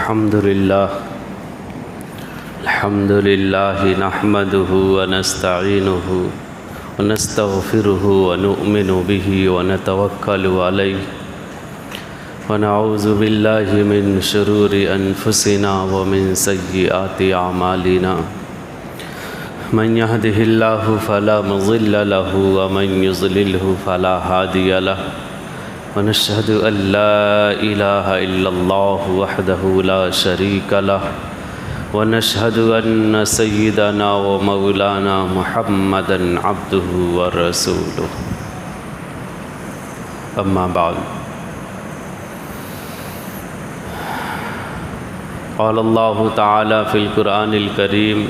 الحمد لله نحمده ونستعينه ونستغفره ونؤمن به ونتوكل عليه ونعوذ بالله من شرور أنفسنا ومن سيئات أعمالنا من يهده الله فلا مضل له ومن يضلله فلا هادي له ونشهد أن لا إله إلا الله وحده لا شريك له ونشهد أن سيدنا ومولانا محمدا عبده ورسوله أما بعد قال الله تعالى في القرآن الكريم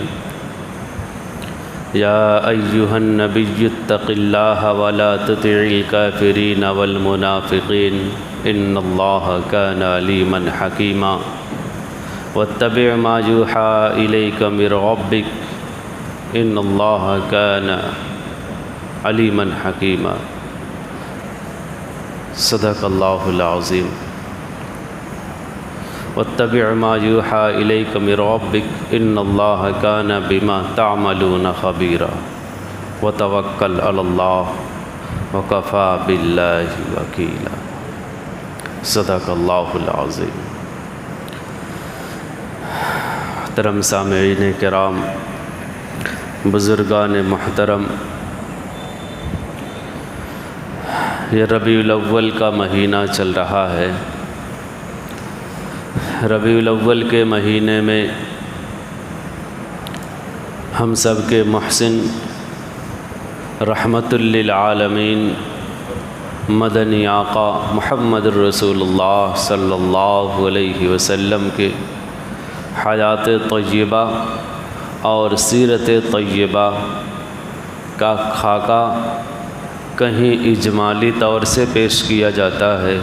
يا أيها النبي اتق الله ولا تطع الكافرين والمنافقين إن الله كان عليما حكيما واتبع ما يوحى إليك من ربك إن الله كان عليما حكيما صدق الله العظيم واتبع ما يوحى إليك من ربك إن الله كان بما تعملون خبيرا وتوكل على الله وكفى بالله وكيلا صدق الله العظيم. محترم سامعین کرام، بزرگان محترم، یہ ربیع الاول کا مہینہ چل رہا ہے. ربیع الاول کے مہینے میں ہم سب کے محسن رحمت للعالمین مدنی آقا محمد الرسول اللہ صلی اللہ علیہ وسلم کے حیات طیبہ اور سیرت طیبہ کا خاکہ کہیں اجمالی طور سے پیش کیا جاتا ہے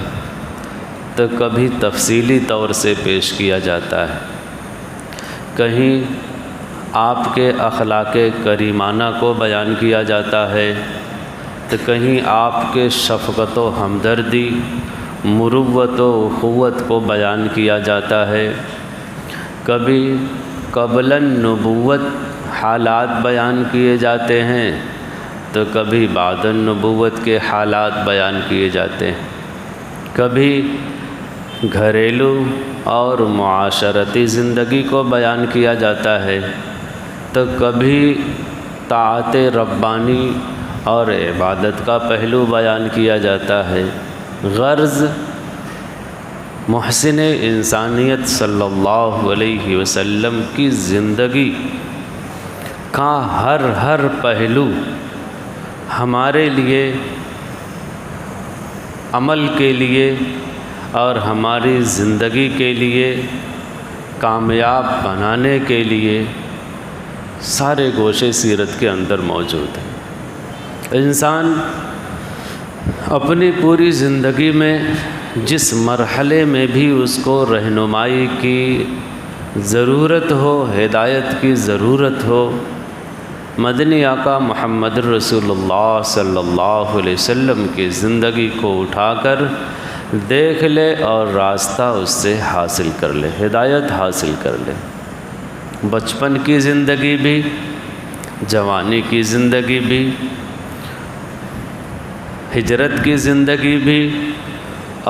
تو کبھی تفصیلی طور سے پیش کیا جاتا ہے. کہیں آپ کے اخلاق کریمانہ کو بیان کیا جاتا ہے تو کہیں آپ کے شفقت و ہمدردی، مروت و اخوت کو بیان کیا جاتا ہے. کبھی قبل النبوت حالات بیان کیے جاتے ہیں تو کبھی بعد النبوت کے حالات بیان کیے جاتے ہیں. کبھی گھریلو اور معاشرتی زندگی کو بیان کیا جاتا ہے تو کبھی طاعت ربانی اور عبادت کا پہلو بیان کیا جاتا ہے. غرض محسن انسانیت صلی اللہ علیہ وسلم کی زندگی کا ہر پہلو ہمارے لیے عمل کے لیے اور ہماری زندگی کے لیے کامیاب بنانے کے لیے سارے گوشے سیرت کے اندر موجود ہیں. انسان اپنی پوری زندگی میں جس مرحلے میں بھی اس کو رہنمائی کی ضرورت ہو، ہدایت کی ضرورت ہو، مدنی آقا محمد الرسول اللہ صلی اللہ علیہ وسلم کی زندگی کو اٹھا کر دیکھ لے اور راستہ اس سے حاصل کر لے، ہدایت حاصل کر لے. بچپن کی زندگی بھی، جوانی کی زندگی بھی، ہجرت کی زندگی بھی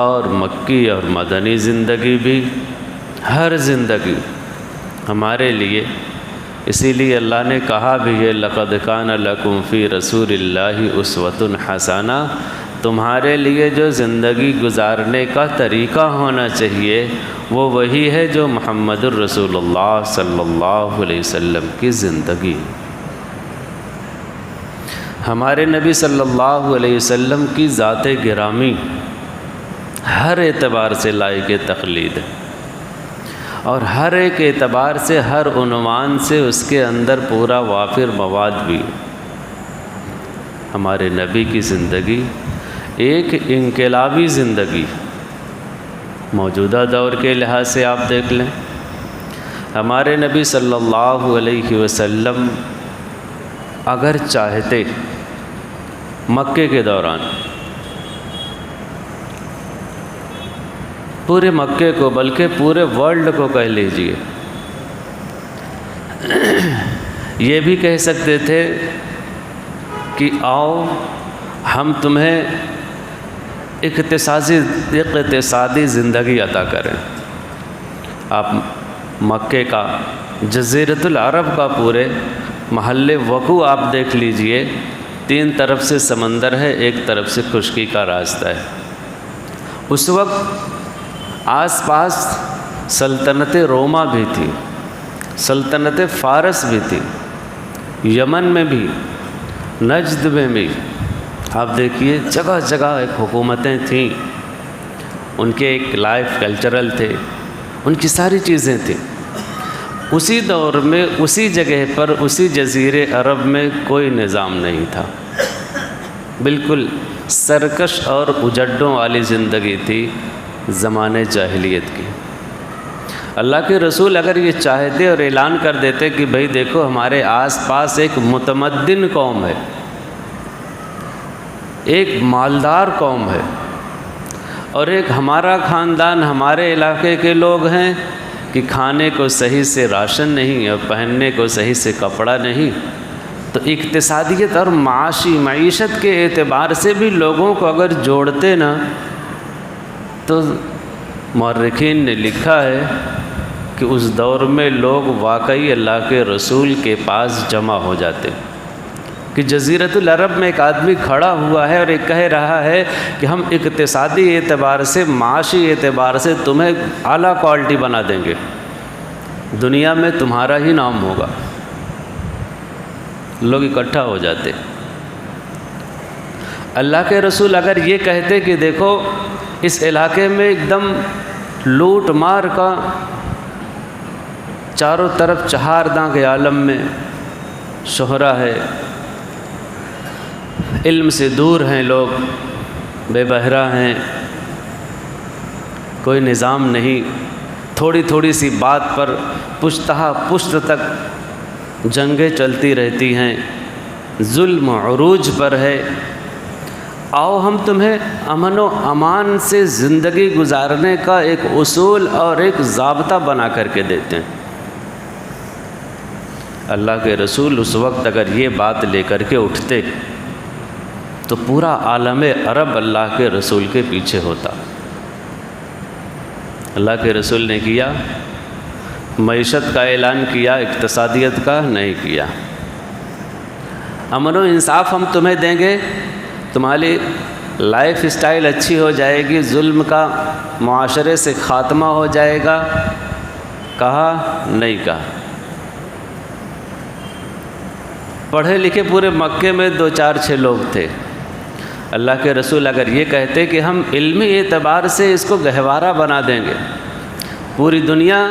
اور مکی اور مدنی زندگی بھی، ہر زندگی ہمارے لیے. اسی لیے اللہ نے کہا بھی ہے لَقَدْ كَانَ لَكُمْ فِي رَسُولِ اللَّهِ أُسْوَةٌ حَسَنَةٌ. تمہارے لیے جو زندگی گزارنے کا طریقہ ہونا چاہیے وہ وہی ہے جو محمد الرسول اللہ صلی اللہ علیہ وسلم کی زندگی. ہمارے نبی صلی اللہ علیہ وسلم کی ذات گرامی ہر اعتبار سے لائق تقلید ہے اور ہر ایک اعتبار سے، ہر عنوان سے اس کے اندر پورا وافر مواد بھی. ہمارے نبی کی زندگی ایک انقلابی زندگی. موجودہ دور کے لحاظ سے آپ دیکھ لیں، ہمارے نبی صلی اللہ علیہ وسلم اگر چاہتے مکے کے دوران پورے مکے کو بلکہ پورے ورلڈ کو کہہ لیجئے، یہ بھی کہہ سکتے تھے کہ آؤ ہم تمہیں اقتصادی زندگی عطا کریں۔ آپ مکے کا، جزیرۃ العرب کا پورے محل وقوع آپ دیکھ لیجئے، 3 طرف سے سمندر ہے، 1 طرف سے خشکی کا راستہ ہے۔ اس وقت آس پاس سلطنت روما بھی تھی، سلطنت فارس بھی تھی، یمن میں بھی، نجد میں بھی، آپ دیکھیے جگہ جگہ ایک حکومتیں تھیں، ان کے ایک لائف کلچرل تھے، ان کی ساری چیزیں تھیں۔ اسی دور میں اسی جگہ پر اسی جزیرے عرب میں کوئی نظام نہیں تھا، بالکل سرکش اور اجڈوں والی زندگی تھی زمانے جاہلیت کی۔ اللہ کے رسول اگر یہ چاہتے اور اعلان کر دیتے کہ بھئی دیکھو ہمارے آس پاس ایک متمدن قوم ہے، ایک مالدار قوم ہے، اور ایک ہمارا خاندان، ہمارے علاقے کے لوگ ہیں کہ کھانے کو صحیح سے راشن نہیں اور پہننے کو صحیح سے کپڑا نہیں، تو اقتصادیت اور معیشت کے اعتبار سے بھی لوگوں کو اگر جوڑتے نا، تو مورخین نے لکھا ہے کہ اس دور میں لوگ واقعی اللہ کے رسول کے پاس جمع ہو جاتے، کہ جزیرۃ العرب میں ایک آدمی کھڑا ہوا ہے اور ایک کہہ رہا ہے کہ ہم اقتصادی اعتبار سے، معاشی اعتبار سے تمہیں اعلیٰ کوالٹی بنا دیں گے، دنیا میں تمہارا ہی نام ہوگا۔ لوگ اکٹھا ہو جاتے۔ اللہ کے رسول اگر یہ کہتے کہ دیکھو اس علاقے میں ایک دم لوٹ مار کا، چاروں طرف چہارداں کے عالم میں شہرہ ہے، علم سے دور ہیں لوگ، بے بہرہ ہیں، کوئی نظام نہیں، تھوڑی تھوڑی سی بات پر پشتہ پشت تک جنگیں چلتی رہتی ہیں، ظلم عروج پر ہے، آؤ ہم تمہیں امن و امان سے زندگی گزارنے کا ایک اصول اور ایک ضابطہ بنا کر کے دیتے ہیں۔ اللہ کے رسول اس وقت اگر یہ بات لے کر کے اٹھتے تو پورا عالم عرب اللہ کے رسول کے پیچھے ہوتا۔ اللہ کے رسول نے کیا، معیشت کا اعلان کیا، اقتصادیت کا نہیں کیا۔ امن و انصاف ہم تمہیں دیں گے، تمہاری لائف اسٹائل اچھی ہو جائے گی، ظلم کا معاشرے سے خاتمہ ہو جائے گا، کہا نہیں کہا۔ پڑھے لکھے پورے مکے میں 2-4-6 لوگ تھے۔ اللہ کے رسول اگر یہ کہتے کہ ہم علمی اعتبار سے اس کو گہوارہ بنا دیں گے، پوری دنیا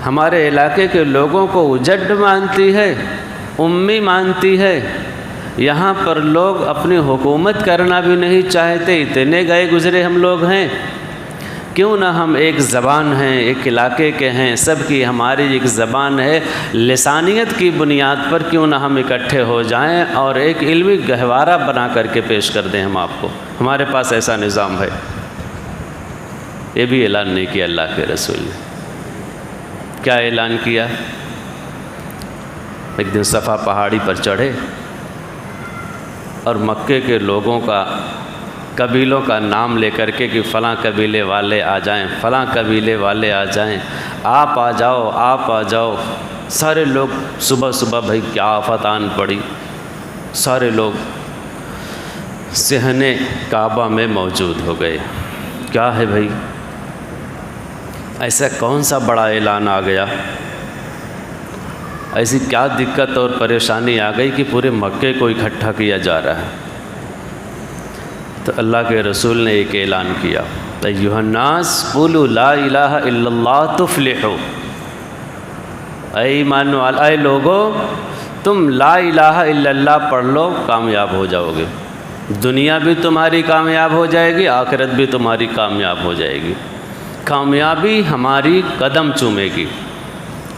ہمارے علاقے کے لوگوں کو اجڈ مانتی ہے، امی مانتی ہے، یہاں پر لوگ اپنی حکومت کرنا بھی نہیں چاہتے، اتنے گئے گزرے ہم لوگ ہیں، کیوں نہ ہم ایک زبان ہیں، ایک علاقے کے ہیں، سب کی ہماری ایک زبان ہے، لسانیت کی بنیاد پر کیوں نہ ہم اکٹھے ہو جائیں اور ایک علمی گہوارہ بنا کر کے پیش کر دیں ہم آپ کو، ہمارے پاس ایسا نظام ہے۔ یہ بھی اعلان نہیں کیا اللہ کے رسول نے۔ کیا اعلان کیا؟ ایک دن صفا پہاڑی پر چڑھے اور مکے کے لوگوں کا، قبیلوں کا نام لے کر کے کہ فلاں قبیلے والے آ جائیں، فلاں قبیلے والے آ جائیں، آپ آ جاؤ، آپ آ جاؤ۔ سارے لوگ صبح صبح بھائی کیا آفت آن پڑی، سارے لوگ صحن کعبہ میں موجود ہو گئے۔ کیا ہے بھائی، ایسا کون سا بڑا اعلان آ گیا، ایسی کیا دقت اور پریشانی آ گئی کہ پورے مکے کو اکٹھا کیا جا رہا ہے؟ تو اللہ کے رسول نے ایک اعلان کیا، ایھا الناس قولوا لا الہ الا اللہ تفلحوا، اے ایمان والو، اے لوگو تم لا الہ الا اللہ پڑھ لو، کامیاب ہو جاؤ گے، دنیا بھی تمہاری کامیاب ہو جائے گی، آخرت بھی تمہاری کامیاب ہو جائے گی، کامیابی ہماری قدم چومے گی۔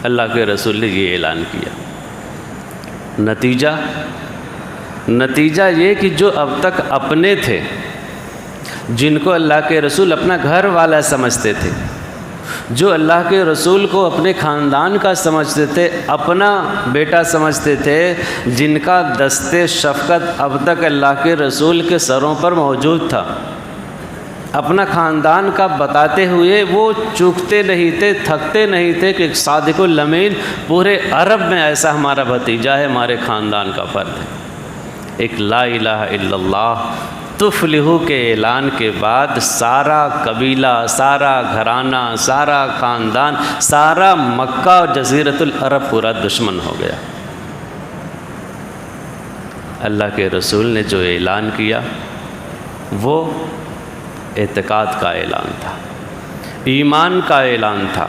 اللہ کے رسول نے یہ اعلان کیا۔ نتیجہ یہ کہ جو اب تک اپنے تھے جن کو اللہ کے رسول اپنا گھر والا سمجھتے تھے، جو اللہ کے رسول کو اپنے خاندان کا سمجھتے تھے، اپنا بیٹا سمجھتے تھے، جن کا دست شفقت اب تک اللہ کے رسول کے سروں پر موجود تھا، اپنا خاندان کا بتاتے ہوئے وہ چوکتے نہیں تھے، تھکتے نہیں تھے کہ ایک صادق الامین پورے عرب میں ایسا ہمارا بھتیجا ہے، ہمارے خاندان کا فرد ہے۔ ایک لا الہ الا اللہ تفلحو کے اعلان کے بعد سارا قبیلہ، سارا گھرانہ، سارا خاندان، سارا مکہ اور جزیرۃ العرب پورا دشمن ہو گیا۔ اللہ کے رسول نے جو اعلان کیا وہ اعتقاد کا اعلان تھا، ایمان کا اعلان تھا،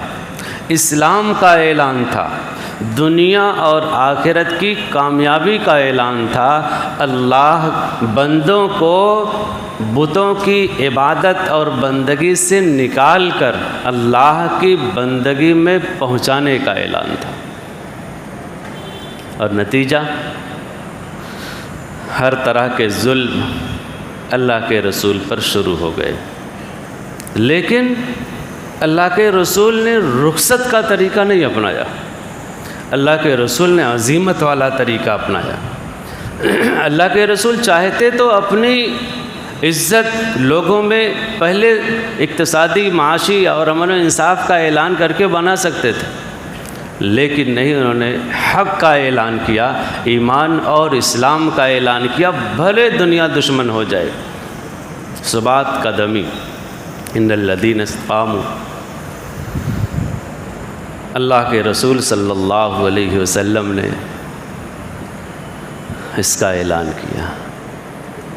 اسلام کا اعلان تھا، دنیا اور آخرت کی کامیابی کا اعلان تھا۔ اللہ بندوں کو بتوں کی عبادت اور بندگی سے نکال کر اللہ کی بندگی میں پہنچانے کا اعلان تھا، اور نتیجہ ہر طرح کے ظلم اللہ کے رسول پر شروع ہو گئے، لیکن اللہ کے رسول نے رخصت کا طریقہ نہیں اپنایا، اللہ کے رسول نے عزیمت والا طریقہ اپنایا۔ اللہ کے رسول چاہتے تو اپنی عزت لوگوں میں پہلے اقتصادی، معاشی اور امن و انصاف کا اعلان کر کے بنا سکتے تھے، لیکن نہیں، انہوں نے حق کا اعلان کیا، ایمان اور اسلام کا اعلان کیا، بھلے دنیا دشمن ہو جائے۔ ثبات قدمی، ان الذین استقاموا، اللہ کے رسول صلی اللہ علیہ وسلم نے اس کا اعلان کیا۔